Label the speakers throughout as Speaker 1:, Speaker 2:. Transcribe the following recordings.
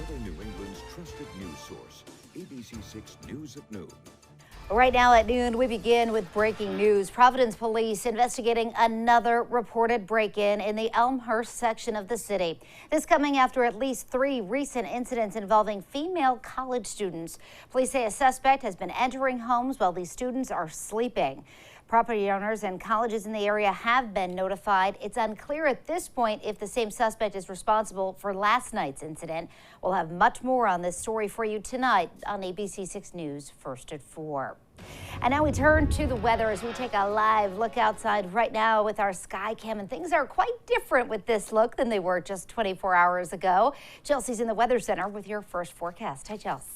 Speaker 1: Northern New England's trusted news source, ABC6 News at Noon.
Speaker 2: Right now at noon, we begin with breaking news. Providence police investigating another reported break-in in the Elmhurst section of the city. This coming after at least 3 recent incidents involving female college students. Police say a suspect has been entering homes while these students are sleeping. Property owners and colleges in the area have been notified. It's unclear at this point if the same suspect is responsible for last night's incident. We'll have much more on this story for you tonight on ABC6 News First at 4. And now we turn to the weather as we take a live look outside right now with our sky cam, and things are quite different with this look than they were just 24 hours ago. Chelsea's in the Weather Center with your first forecast. Hi, Chelsea.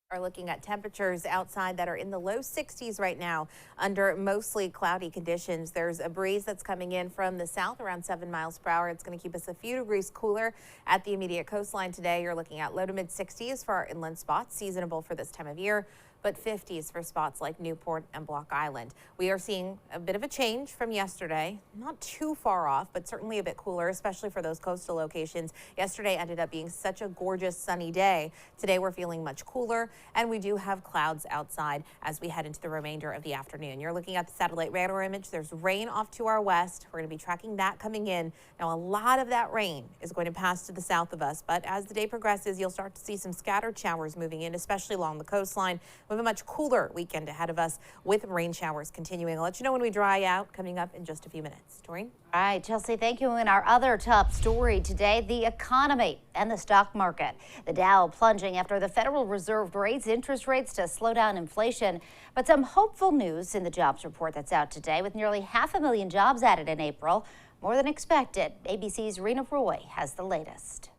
Speaker 3: Are looking at temperatures outside that are in the low 60s right now under mostly cloudy conditions. There's a breeze that's coming in from the south around 7 miles per hour. It's going to keep us a few degrees cooler at the immediate coastline today. You're looking at low to mid 60s for our inland spots, seasonable for this time of year, but 50s for spots like Newport and Block Island. We are seeing a bit of a change from yesterday, not too far off, but certainly a bit cooler, especially for those coastal locations. Yesterday ended up being such a gorgeous sunny day. Today we're feeling much cooler, and we do have clouds outside as we head into the remainder of the afternoon. You're looking at the satellite radar image. There's rain off to our west. We're going to be tracking that coming in. Now, a lot of that rain is going to pass to the south of us, but as the day progresses, you'll start to see some scattered showers moving in, especially along the coastline. We have a much cooler weekend ahead of us with rain showers continuing. I'll let you know when we dry out, coming up in just a few minutes. Doreen?
Speaker 2: All right, Chelsea, thank you. And our other top story today, the economy and the stock market. The Dow plunging after the Federal Reserve raised interest rates to slow down inflation. But some hopeful news in the jobs report that's out today, with nearly 500,000 jobs added in April, more than expected. ABC's Rena Roy has the latest.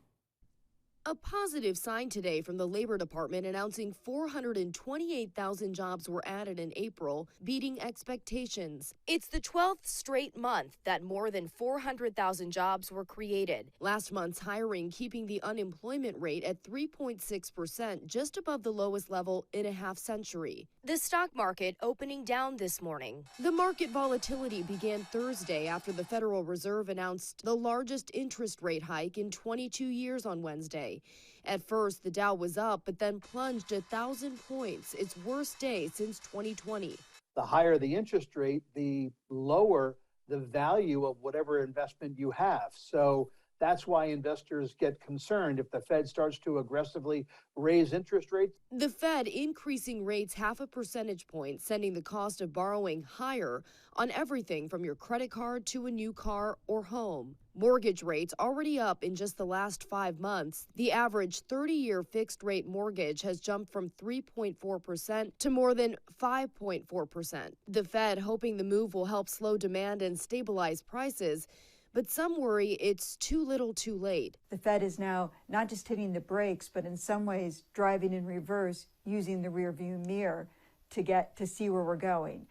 Speaker 4: A positive sign today from the Labor Department announcing 428,000 jobs were added in April, beating expectations. It's the 12th straight month that more than 400,000 jobs were created. Last month's hiring keeping the unemployment rate at 3.6%, just above the lowest level in a half century. The stock market opening down this morning. The market volatility began Thursday after the Federal Reserve announced the largest interest rate hike in 22 years on Wednesday. At first, the Dow was up, but then plunged 1,000 points, its worst day since 2020.
Speaker 5: The higher the interest rate, the lower the value of whatever investment you have. So that's why investors get concerned if the Fed starts to aggressively raise interest rates.
Speaker 4: The Fed increasing rates 0.5 percentage point, sending the cost of borrowing higher on everything from your credit card to a new car or home. Mortgage rates already up in just the last 5 months. The average 30-year fixed-rate mortgage has jumped from 3.4% to more than 5.4%. The Fed hoping the move will help slow demand and stabilize prices, but some worry it's too little too late.
Speaker 6: The Fed is now not just hitting the brakes, but in some ways driving in reverse, using the rearview mirror to see where we're going.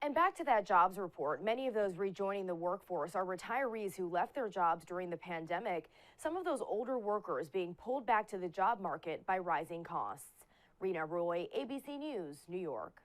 Speaker 4: And back to that jobs report, many of those rejoining the workforce are retirees who left their jobs during the pandemic. Some of those older workers being pulled back to the job market by rising costs. Rena Roy, ABC News, New York.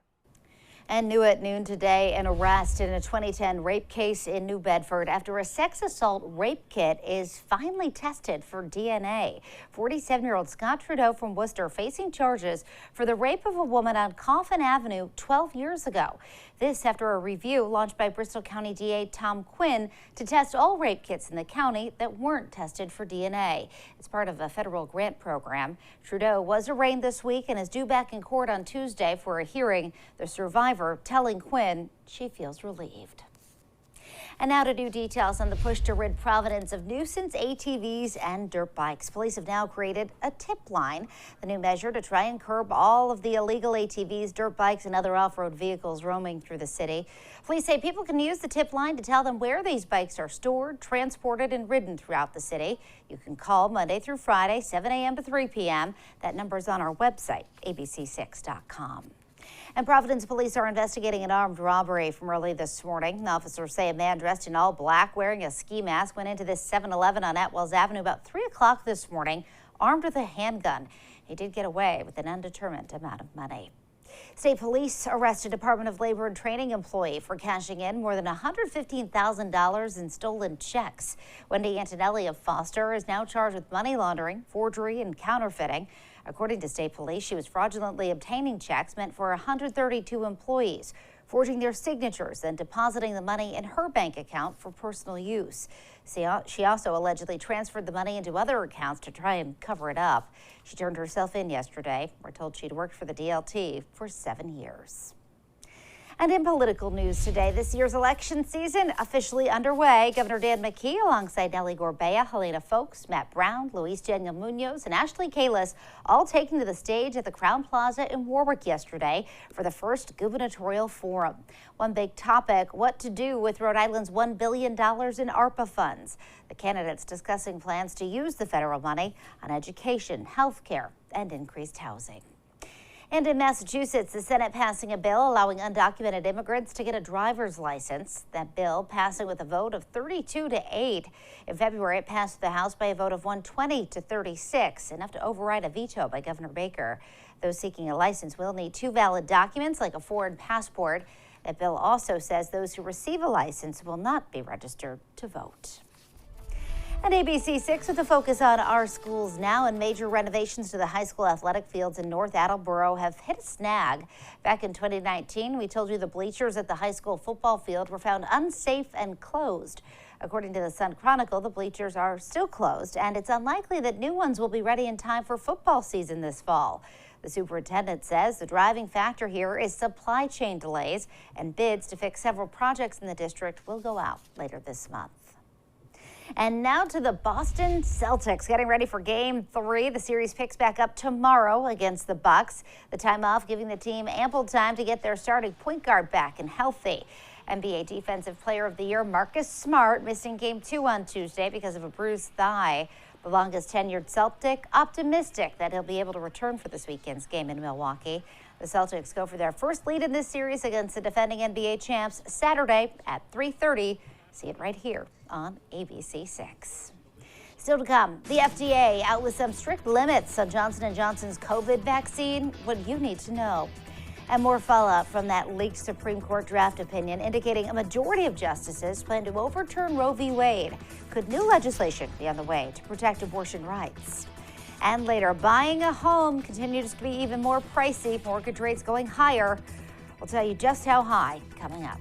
Speaker 2: And new at noon today, an arrest in a 2010 rape case in New Bedford after a sex assault rape kit is finally tested for DNA. 47-year-old Scott Trudeau from Worcester facing charges for the rape of a woman on Coffin Avenue 12 years ago. This after a review launched by Bristol County DA Tom Quinn to test all rape kits in the county that weren't tested for DNA. It's part of a federal grant program. Trudeau was arraigned this week and is due back in court on Tuesday for a hearing. The survivor telling Quinn she feels relieved. And now to new details on the push to rid Providence of nuisance ATVs and dirt bikes. Police have now created a tip line, the new measure to try and curb all of the illegal ATVs, dirt bikes, and other off-road vehicles roaming through the city. Police say people can use the tip line to tell them where these bikes are stored, transported, and ridden throughout the city. You can call Monday through Friday, 7 a.m. to 3 p.m. That number is on our website, abc6.com. And Providence police are investigating an armed robbery from early this morning. Officers say a man dressed in all black wearing a ski mask went into this 7-Eleven on Atwells Avenue about 3 o'clock this morning, armed with a handgun. He did get away with an undetermined amount of money. State police arrested Department of Labor and Training employee for cashing in more than $115,000 in stolen checks. Wendy Antonelli of Foster is now charged with money laundering, forgery, and counterfeiting. According to state police, she was fraudulently obtaining checks meant for 132 employees, forging their signatures and depositing the money in her bank account for personal use. She also allegedly transferred the money into other accounts to try and cover it up. She turned herself in yesterday. We're told she'd worked for the DLT for 7 years. And in political news today, this year's election season officially underway. Governor Dan McKee, alongside Nellie Gorbea, Helena Foulkes, Matt Brown, Luis Daniel Munoz, and Ashley Kalis, all taking to the stage at the Crown Plaza in Warwick yesterday for the first gubernatorial forum. One big topic, what to do with Rhode Island's $1 billion in ARPA funds. The candidates discussing plans to use the federal money on education, health care, and increased housing. And in Massachusetts, the Senate passing a bill allowing undocumented immigrants to get a driver's license. That bill passing with a vote of 32-8. In February, it passed the House by a vote of 120-36, enough to override a veto by Governor Baker. Those seeking a license will need 2 valid documents like a foreign passport. That bill also says those who receive a license will not be registered to vote. And ABC6 with a focus on our schools now, and major renovations to the high school athletic fields in North Attleboro have hit a snag. Back in 2019, we told you the bleachers at the high school football field were found unsafe and closed. According to the Sun Chronicle, the bleachers are still closed, and it's unlikely that new ones will be ready in time for football season this fall. The superintendent says the driving factor here is supply chain delays, and bids to fix several projects in the district will go out later this month. And now to the Boston Celtics, getting ready for Game 3. The series picks back up tomorrow against the Bucks. The time off giving the team ample time to get their starting point guard back and healthy. NBA Defensive Player of the Year Marcus Smart missing Game 2 on Tuesday because of a bruised thigh. The longest tenured Celtic optimistic that he'll be able to return for this weekend's game in Milwaukee. The Celtics go for their first lead in this series against the defending NBA champs Saturday at 3:30. See it right here on ABC6. Still to come, the FDA out with some strict limits on Johnson & Johnson's COVID vaccine. What you need to know. And more fallout from that leaked Supreme Court draft opinion indicating a majority of justices plan to overturn Roe v. Wade. Could new legislation be on the way to protect abortion rights? And later, buying a home continues to be even more pricey. Mortgage rates going higher. We'll tell you just how high coming up.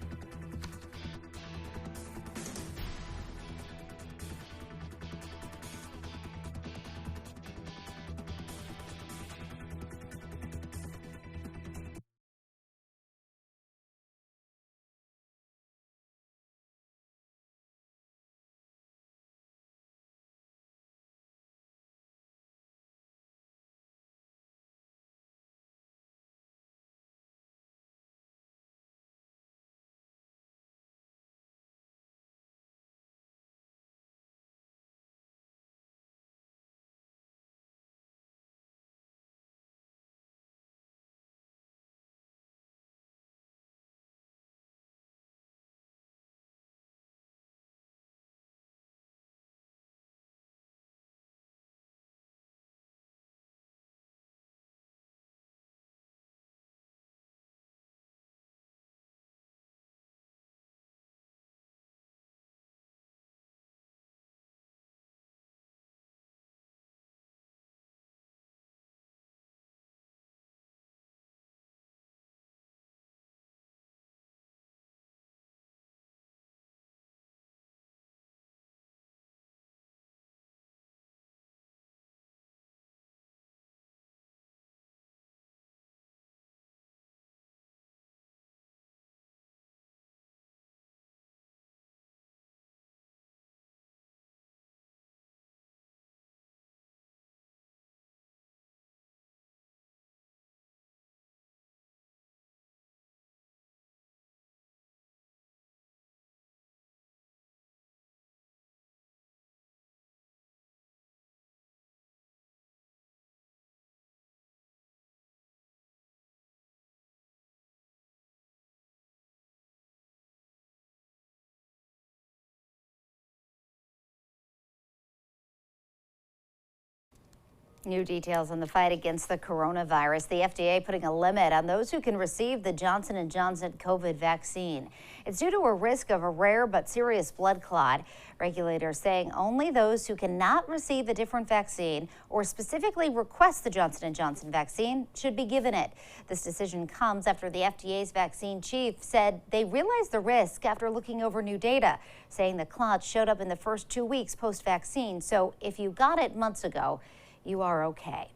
Speaker 2: New details on the fight against the coronavirus. The FDA putting a limit on those who can receive the Johnson & Johnson COVID vaccine. It's due to a risk of a rare but serious blood clot. Regulators saying only those who cannot receive a different vaccine or specifically request the Johnson & Johnson vaccine should be given it. This decision comes after the FDA's vaccine chief said they realized the risk after looking over new data, saying the clot showed up in the first 2 weeks post-vaccine. So if you got it months ago, you are okay.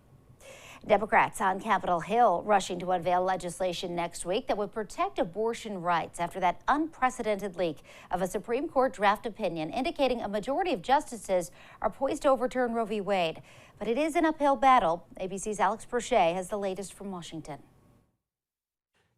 Speaker 2: Democrats on Capitol Hill rushing to unveil legislation next week that would protect abortion rights after that unprecedented leak of a Supreme Court draft opinion indicating a majority of justices are poised to overturn Roe v. Wade. But it is an uphill battle. ABC's Alex Perche has the latest from Washington.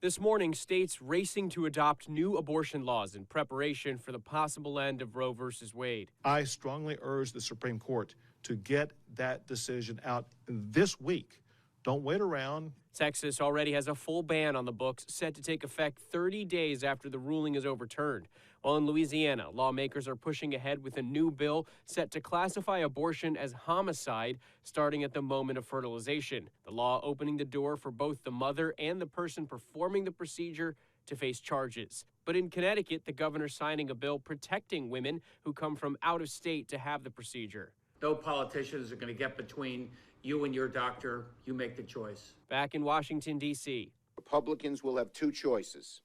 Speaker 7: This morning, states racing to adopt new abortion laws in preparation for the possible end of Roe v. Wade.
Speaker 8: I strongly urge the Supreme Court to get that decision out this week. Don't wait around.
Speaker 7: Texas already has a full ban on the books set to take effect 30 days after the ruling is overturned. While in Louisiana, lawmakers are pushing ahead with a new bill set to classify abortion as homicide starting at the moment of fertilization. The law opening the door for both the mother and the person performing the procedure to face charges. But in Connecticut, the governor signing a bill protecting women who come from out of state to have the procedure.
Speaker 9: No politicians are going to get between you and your doctor. You make the choice.
Speaker 7: Back in Washington, D.C.
Speaker 10: Republicans will have two choices.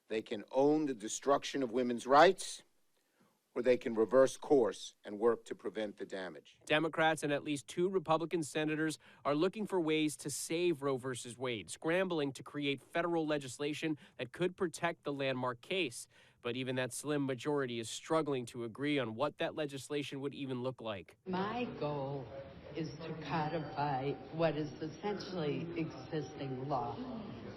Speaker 10: They can own the destruction of women's rights, or they can reverse course and work to prevent the damage.
Speaker 7: Democrats and at least 2 Republican senators are looking for ways to save Roe v. Wade, scrambling to create federal legislation that could protect the landmark case. But even that slim majority is struggling to agree on what that legislation would even look like.
Speaker 11: My goal is to codify what is essentially existing law.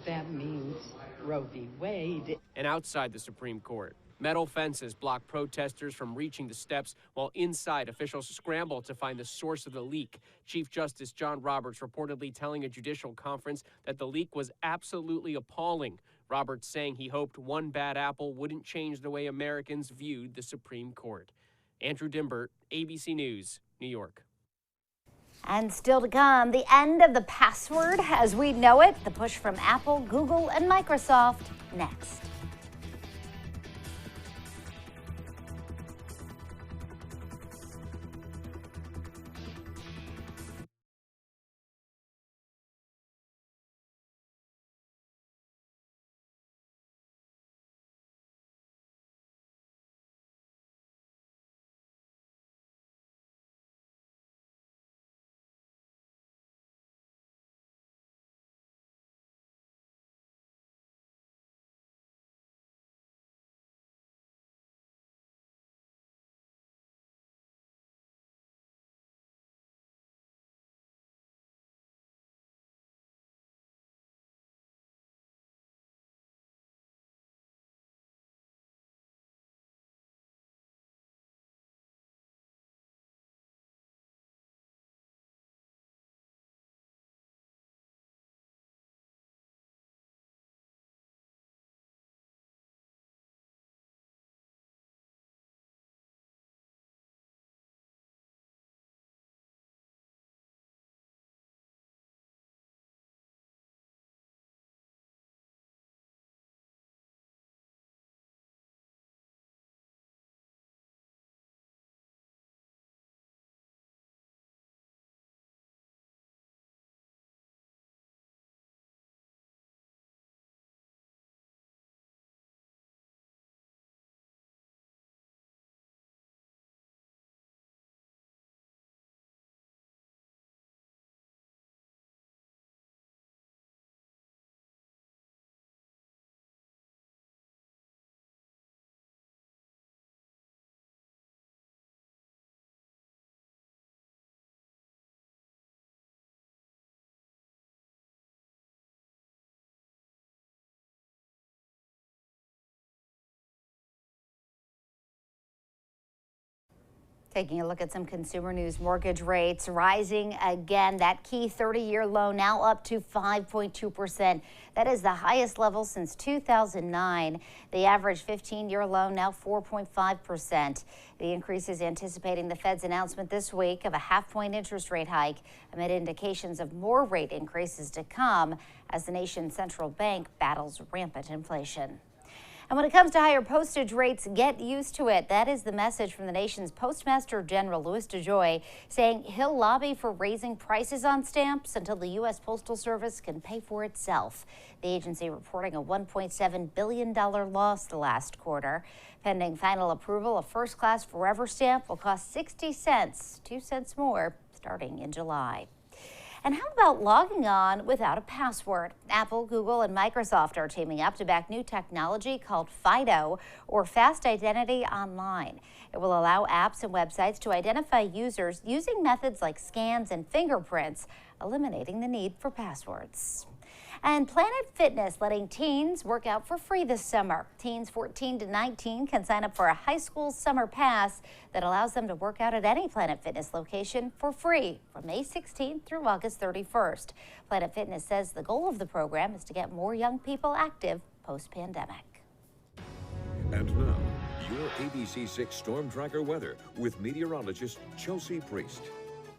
Speaker 11: That means Roe v. Wade.
Speaker 7: And outside the Supreme Court, metal fences block protesters from reaching the steps, while inside, officials scramble to find the source of the leak. Chief Justice John Roberts reportedly telling a judicial conference that the leak was absolutely appalling. Roberts saying he hoped one bad apple wouldn't change the way Americans viewed the Supreme Court. Andrew Dimbert, ABC News, New York.
Speaker 2: And still to come, the end of the password as we know it, the push from Apple, Google, and Microsoft next. Taking a look at some consumer news, mortgage rates rising again. That key 30-year low now up to 5.2%. That is the highest level since 2009. The average 15-year low now 4.5%. The increase is anticipating the Fed's announcement this week of a half-point interest rate hike amid indications of more rate increases to come as the nation's central bank battles rampant inflation. And when it comes to higher postage rates, get used to it. That is the message from the nation's Postmaster General, Louis DeJoy, saying he'll lobby for raising prices on stamps until the U.S. Postal Service can pay for itself. The agency reporting a $1.7 billion loss the last quarter. Pending final approval, a first-class Forever stamp will cost 60 cents, 2 cents more, starting in July. And how about logging on without a password? Apple, Google, and Microsoft are teaming up to back new technology called FIDO, or Fast Identity Online. It will allow apps and websites to identify users using methods like scans and fingerprints, eliminating the need for passwords. And Planet Fitness letting teens work out for free this summer. Teens 14 to 19 can sign up for a high school summer pass that allows them to work out at any Planet Fitness location for free from May 16th through August 31st. Planet Fitness says the goal of the program is to get more young people active post-pandemic.
Speaker 1: And now, your ABC6 Storm Tracker weather with meteorologist Chelsea Priest.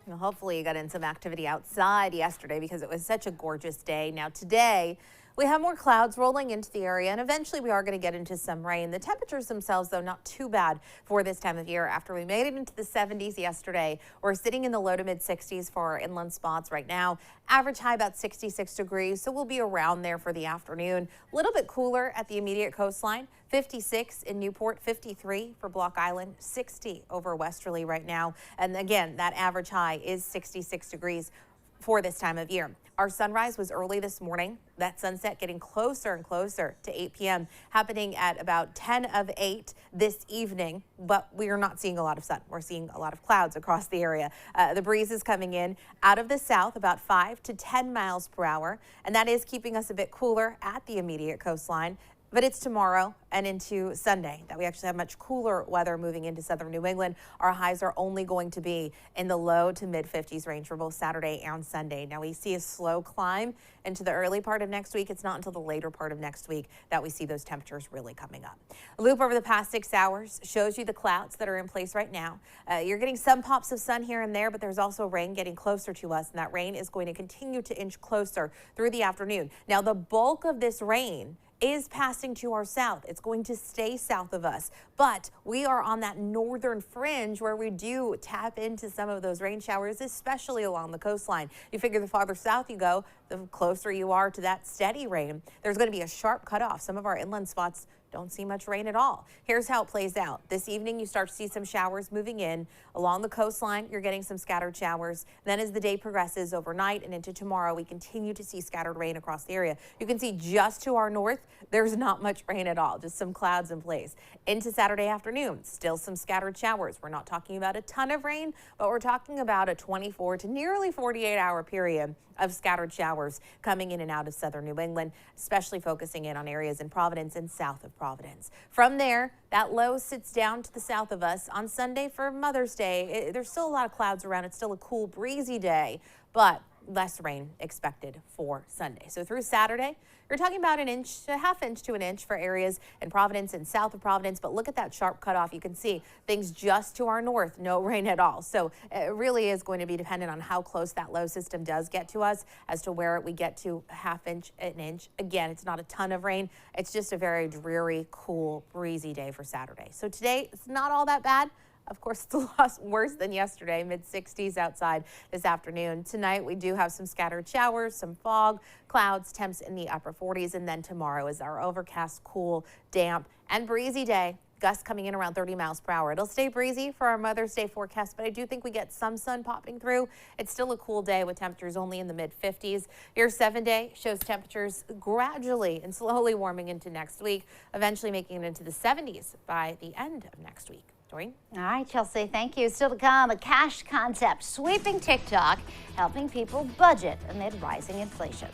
Speaker 3: Well, hopefully you got in some activity outside yesterday because it was such a gorgeous day. Now today, we have more clouds rolling into the area, and eventually we are going to get into some rain. The temperatures themselves, though, not too bad for this time of year. After we made it into the 70s yesterday, we're sitting in the low to mid 60s for our inland spots right now. Average high about 66 degrees, so we'll be around there for the afternoon. A little bit cooler at the immediate coastline. 56 in Newport, 53 for Block Island, 60 over Westerly right now. And again, that average high is 66 degrees for this time of year. Our sunrise was early this morning. That sunset getting closer and closer to 8 p.m. happening at about 10 of 8 this evening, but we are not seeing a lot of sun. We're seeing a lot of clouds across the area. The breeze is coming in out of the south about 5 to 10 miles per hour, and that is keeping us a bit cooler at the immediate coastline. But it's tomorrow and into Sunday that we actually have much cooler weather moving into southern New England. Our highs are only going to be in the low to mid 50s range for both Saturday and Sunday. Now we see a slow climb into the early part of next week. It's not until the later part of next week that we see those temperatures really coming up. A loop over the past 6 hours shows you the clouds that are in place right now. You're getting some pops of sun here and there, but there's also rain getting closer to us, and that rain is going to continue to inch closer through the afternoon. Now the bulk of this rain is passing to our south. It's going to stay south of us, but we are on that northern fringe where we do tap into some of those rain showers, especially along the coastline. You figure the farther south you go, the closer you are to that steady rain. There's going to be a sharp cutoff. Some of our inland spots don't see much rain at all. Here's how it plays out. This evening, you start to see some showers moving in. Along the coastline, you're getting some scattered showers. Then as the day progresses overnight and into tomorrow, we continue to see scattered rain across the area. You can see just to our north, there's not much rain at all, just some clouds in place. Into Saturday afternoon, still some scattered showers. We're not talking about a ton of rain, but we're talking about a 24 to nearly 48-hour period of scattered showers coming in and out of southern New England, especially focusing in on areas in Providence and south of Providence. From there, that low sits down to the south of us. On Sunday for Mother's Day, there's still a lot of clouds around. It's still a cool, breezy day, but less rain expected for Sunday. So through Saturday, you're talking about an inch, a half inch to an inch for areas in Providence and south of Providence. But look at that sharp cutoff. You can see things just to our north, no rain at all. So it really is going to be dependent on how close that low system does get to us as to where we get to a half inch, an inch. Again, it's not a ton of rain. It's just a very dreary, cool, breezy day for Saturday. So today, it's not all that bad. Of course, it's a lot worse than yesterday, mid-60s outside this afternoon. Tonight, we do have some scattered showers, some fog, clouds, temps in the upper 40s. And then tomorrow is our overcast, cool, damp, and breezy day. Gusts coming in around 30 miles per hour. It'll stay breezy for our Mother's Day forecast, but I do think we get some sun popping through. It's still a cool day with temperatures only in the mid-50s. Your 7-day shows temperatures gradually and slowly warming into next week, eventually making it into the 70s by the end of next week. All
Speaker 2: right, Chelsea, thank you. Still to come, a cash concept sweeping TikTok, helping people budget amid rising inflation.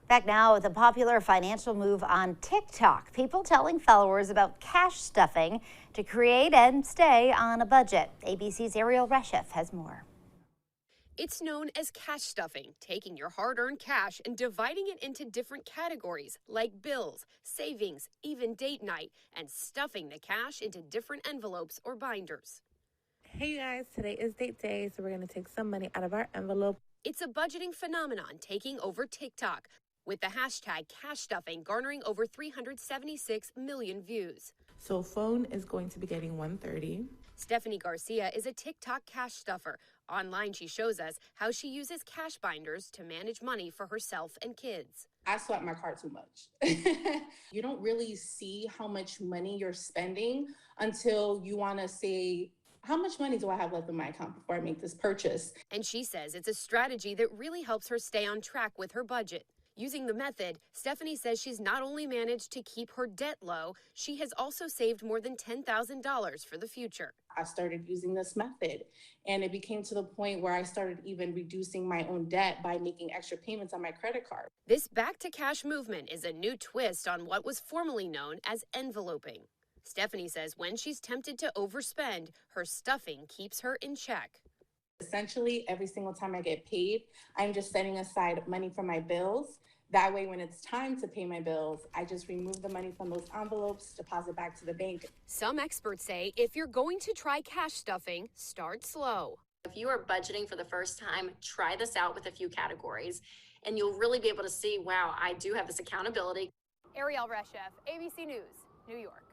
Speaker 2: Back now with a popular financial move on TikTok. People telling followers about cash stuffing to create and stay on a budget. ABC's Ariel Reshef has more.
Speaker 4: It's known as cash stuffing, taking your hard-earned cash and dividing it into different categories like bills, savings, even date night, and stuffing the cash into different envelopes or binders.
Speaker 12: Hey you guys, today is date day, so we're going to take some money out of our envelope.
Speaker 4: It's a budgeting phenomenon taking over TikTok, with the hashtag cash stuffing garnering over 376 million views.
Speaker 12: So phone is going to be getting 130.
Speaker 4: Stephanie Garcia is a TikTok cash stuffer. Online, she shows us how she uses cash binders to manage money for herself and kids.
Speaker 13: I swipe my card too much. You don't really see how much money you're spending until you want to say, how much money do I have left in my account before I make this purchase?
Speaker 4: And she says it's a strategy that really helps her stay on track with her budget. Using the method, Stephanie says she's not only managed to keep her debt low, she has also saved more than $10,000 for the future.
Speaker 13: I started using this method, and it became to the point where I started even reducing my own debt by making extra payments on my credit card.
Speaker 4: This back-to-cash movement is a new twist on what was formerly known as enveloping. Stephanie says when she's tempted to overspend, her stuffing keeps her in check.
Speaker 13: Essentially, every single time I get paid, I'm just setting aside money for my bills. That way, when it's time to pay my bills, I just remove the money from those envelopes, deposit back to the bank.
Speaker 4: Some experts say if you're going to try cash stuffing, start slow.
Speaker 14: If you are budgeting for the first time, try this out with a few categories, and you'll really be able to see, wow, I do have this accountability.
Speaker 3: Ariel Reshef, ABC News, New York.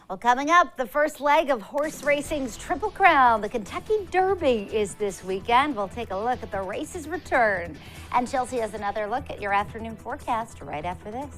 Speaker 2: Well, coming up, the first leg of horse racing's Triple Crown. The Kentucky Derby is this weekend. We'll take a look at the race's return. And Chelsea has another look at your afternoon forecast right after this.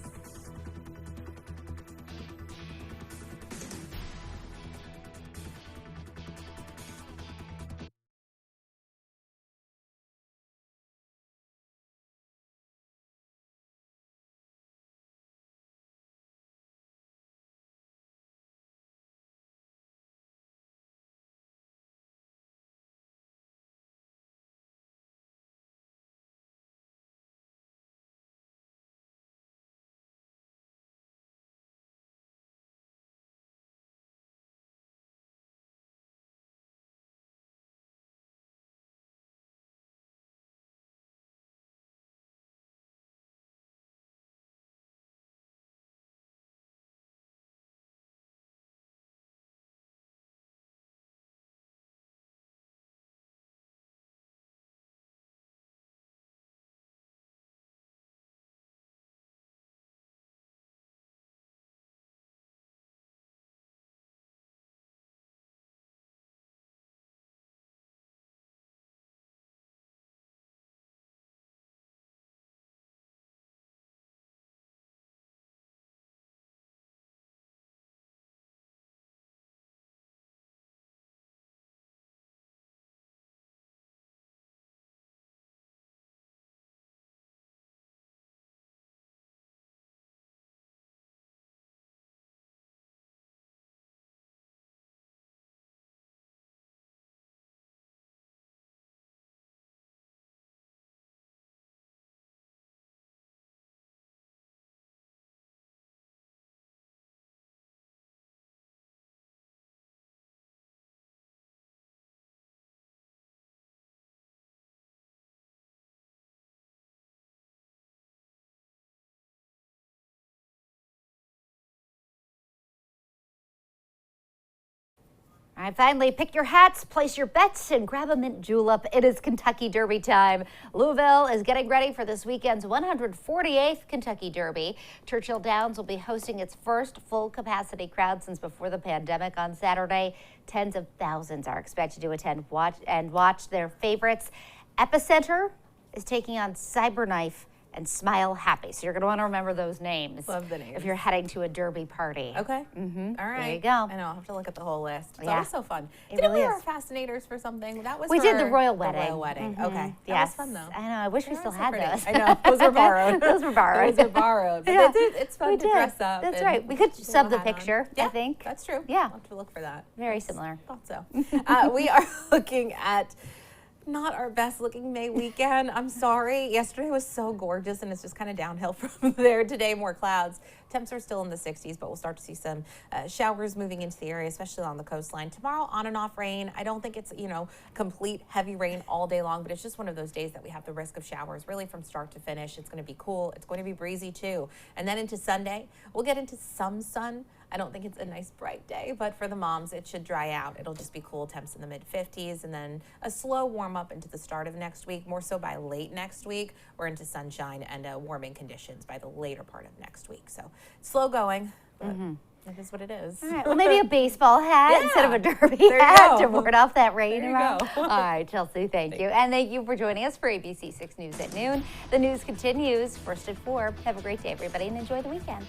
Speaker 2: All right, finally, pick your hats, place your bets, and grab a mint julep. It is Kentucky Derby time. Louisville is getting ready for this weekend's 148th Kentucky Derby. Churchill Downs will be hosting its first full-capacity crowd since before the pandemic on Saturday. Tens of thousands are expected to attend watch their favorites. Epicenter is taking on Cyberknife and Smile Happy. So you're going to want to remember those names.
Speaker 3: Love the names.
Speaker 2: If you're heading to a Derby party.
Speaker 3: Okay.
Speaker 2: Mm-hmm.
Speaker 3: All right.
Speaker 2: There you go.
Speaker 3: I know. I'll have to look at the whole list. It's always so fun.
Speaker 2: It
Speaker 3: Didn't
Speaker 2: really
Speaker 3: we
Speaker 2: is.
Speaker 3: wear fascinators for something? That was
Speaker 2: We
Speaker 3: for
Speaker 2: did the royal wedding.
Speaker 3: The royal wedding.
Speaker 2: Mm-hmm.
Speaker 3: Okay. That
Speaker 2: Yes.
Speaker 3: was fun though.
Speaker 2: I know. I wish we still had those.
Speaker 3: I know. Those were borrowed.
Speaker 2: Those were borrowed.
Speaker 3: Those were borrowed. But
Speaker 2: Yeah.
Speaker 3: it's fun to dress up.
Speaker 2: That's
Speaker 3: and
Speaker 2: right. We could
Speaker 3: put a
Speaker 2: sub the
Speaker 3: hat on.
Speaker 2: picture,
Speaker 3: Yeah,
Speaker 2: I think.
Speaker 3: That's true.
Speaker 2: Yeah.
Speaker 3: I'll have to look for that.
Speaker 2: Very similar.
Speaker 3: Thought so. We are looking at Not our best looking May weekend. I'm sorry. Yesterday was so gorgeous and it's just kind of downhill from there. Today, more clouds. Temps are still in the 60s, but we'll start to see some showers moving into the area, especially along the coastline. Tomorrow, on and off rain. I don't think it's, complete heavy rain all day long, but it's just one of those days that we have the risk of showers really from start to finish. It's going to be cool. It's going to be breezy too. And then into Sunday, we'll get into some sun. I don't think it's a nice bright day, but for the moms, it should dry out. It'll just be cool, temps in the mid-50s, and then a slow warm up into the start of next week. More so by late next week, we're into sunshine and warming conditions by the later part of next week. So slow going, but it is what it is.
Speaker 2: All right, well, maybe a baseball hat instead of a derby
Speaker 3: There you
Speaker 2: hat
Speaker 3: go.
Speaker 2: to ward off that rain.
Speaker 3: There you go.
Speaker 2: All right, Chelsea, thank you. And thank you for joining us for ABC6 News at noon. The news continues first at 4. Have a great day, everybody, and enjoy the weekend.